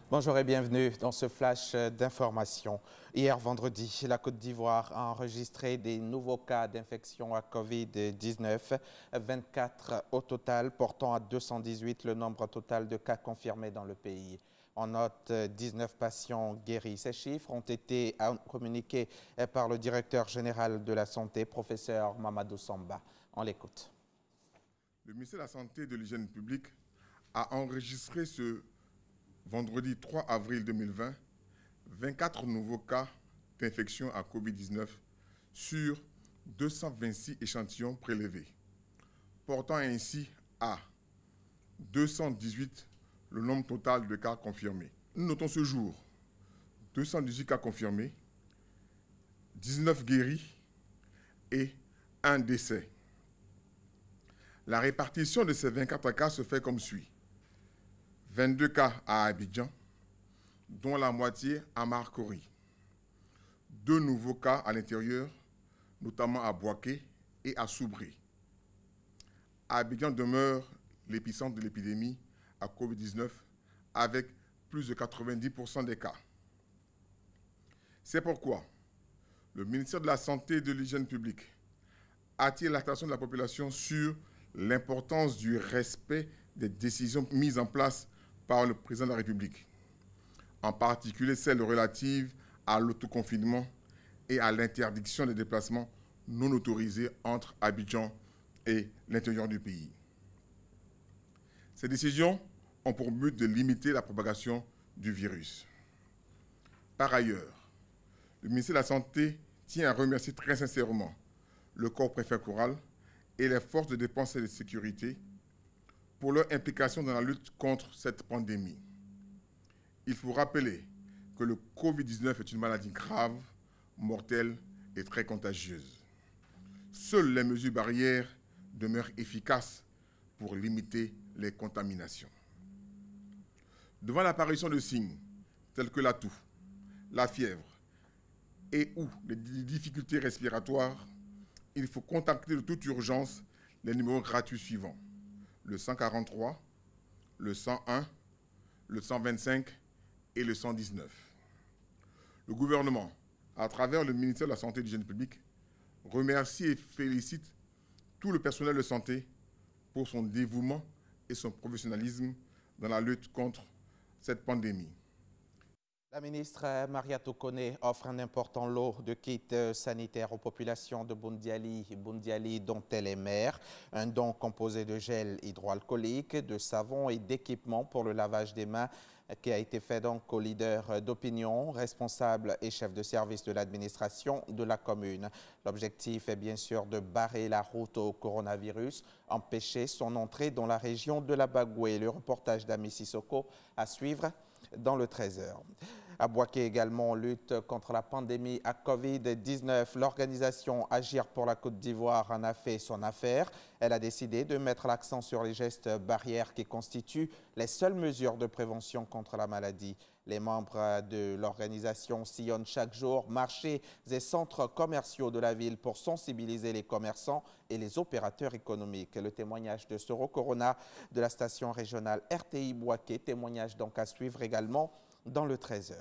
Bonjour et bienvenue dans ce flash d'information. Hier vendredi, la Côte d'Ivoire a enregistré des nouveaux cas d'infection à Covid-19, 24 au total, portant à 218 le nombre total de cas confirmés dans le pays. On note 19 patients guéris. Ces chiffres ont été communiqués par le directeur général de la Santé, professeur Mamadou Samba. On l'écoute. Le ministère de la Santé et de l'Hygiène publique a enregistré ce vendredi 3 avril 2020 24 nouveaux cas d'infection à Covid-19 sur 226 échantillons prélevés, portant ainsi à 218 le nombre total de cas confirmés. Nous notons ce jour 218 cas confirmés, 19 guéris et un décès. La répartition de ces 24 cas se fait comme suit. 22 cas à Abidjan, dont la moitié à Marcory. 2 nouveaux cas à l'intérieur, notamment à Bouaké et à Soubré. Abidjan demeure l'épicentre de l'épidémie à Covid-19 avec plus de 90% des cas. C'est pourquoi le ministère de la Santé et de l'Hygiène publique attire l'attention de la population sur l'importance du respect des décisions mises en place par le président de la République, en particulier celles relatives à l'autoconfinement et à l'interdiction des déplacements non autorisés entre Abidjan et l'intérieur du pays. Ces décisions ont pour but de limiter la propagation du virus. Par ailleurs, le ministère de la Santé tient à remercier très sincèrement le corps préfectoral et les forces de défense et de sécurité pour leur implication dans la lutte contre cette pandémie. Il faut rappeler que le Covid-19 est une maladie grave, mortelle et très contagieuse. Seules les mesures barrières demeurent efficaces pour limiter les contaminations. Devant l'apparition de signes tels que la toux, la fièvre et ou les difficultés respiratoires, il faut contacter de toute urgence les numéros gratuits suivants: le 143, le 101, le 125 et le 119. Le gouvernement, à travers le ministère de la Santé et de l'Hygiène publique, remercie et félicite tout le personnel de santé pour son dévouement et son professionnalisme dans la lutte contre cette pandémie. La ministre Maria Tokone offre un important lot de kits sanitaires aux populations de Boundiali dont elle est maire. Un don composé de gel hydroalcoolique, de savon et d'équipements pour le lavage des mains qui a été fait donc au leader d'opinion, responsable et chef de service de l'administration de la commune. L'objectif est bien sûr de barrer la route au coronavirus, empêcher son entrée dans la région de la Bagoué. Le reportage d'Ami Sissoko à suivre dans le 13h. À Bouaké également, on lutte contre la pandémie à Covid-19. L'organisation Agir pour la Côte d'Ivoire en a fait son affaire. Elle a décidé de mettre l'accent sur les gestes barrières qui constituent les seules mesures de prévention contre la maladie. Les membres de l'organisation sillonnent chaque jour marchés et centres commerciaux de la ville pour sensibiliser les commerçants et les opérateurs économiques. Le témoignage de Soro Corona de la station régionale RTI Bouaké, témoignage donc à suivre également dans le 13h.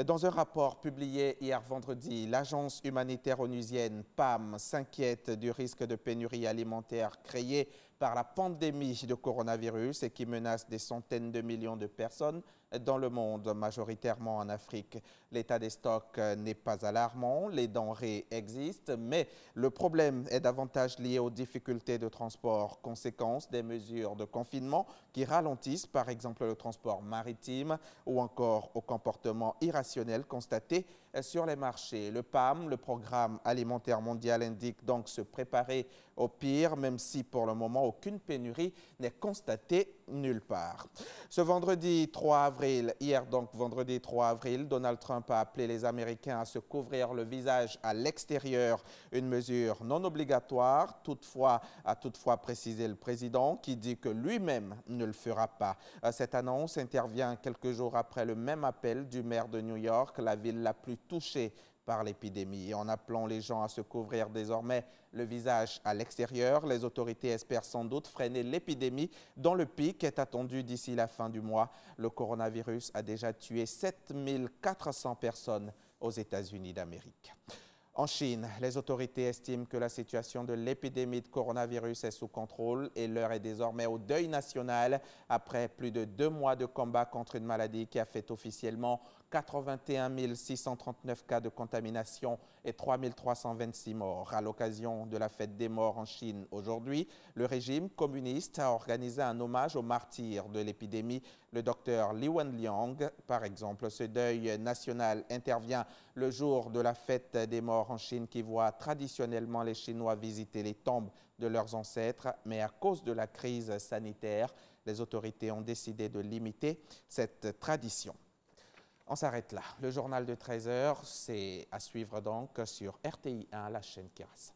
Dans un rapport publié hier vendredi, l'agence humanitaire onusienne PAM s'inquiète du risque de pénurie alimentaire créé par la pandémie de coronavirus et qui menace des centaines de millions de personnes dans le monde, majoritairement en Afrique. L'état des stocks n'est pas alarmant, les denrées existent, mais le problème est davantage lié aux difficultés de transport, conséquence des mesures de confinement qui ralentissent par exemple le transport maritime ou encore au comportement irrationnel constaté sur les marchés. Le PAM, le Programme alimentaire mondial, indique donc se préparer au pire, même si pour le moment aucune pénurie n'est constatée nulle part. Ce vendredi 3 avril, hier donc vendredi 3 avril, Donald Trump a appelé les Américains à se couvrir le visage à l'extérieur, une mesure non obligatoire, a toutefois précisé le président qui dit que lui-même ne le fera pas. Cette annonce intervient quelques jours après le même appel du maire de New York, la ville la plus touchée par l'épidémie. Et en appelant les gens à se couvrir désormais le visage à l'extérieur, les autorités espèrent sans doute freiner l'épidémie dont le pic est attendu d'ici la fin du mois. Le coronavirus a déjà tué 7400 personnes aux États-Unis d'Amérique. En Chine, les autorités estiment que la situation de l'épidémie de coronavirus est sous contrôle et l'heure est désormais au deuil national après plus de 2 mois de combat contre une maladie qui a fait officiellement 81 639 cas de contamination et 3 326 morts. À l'occasion de la fête des morts en Chine aujourd'hui, le régime communiste a organisé un hommage aux martyrs de l'épidémie. Le docteur Li Wenliang, par exemple, ce deuil national intervient le jour de la fête des morts en Chine qui voit traditionnellement les Chinois visiter les tombes de leurs ancêtres. Mais à cause de la crise sanitaire, les autorités ont décidé de limiter cette tradition. On s'arrête là. Le journal de 13h, c'est à suivre donc sur RTI1, la chaîne Kiras.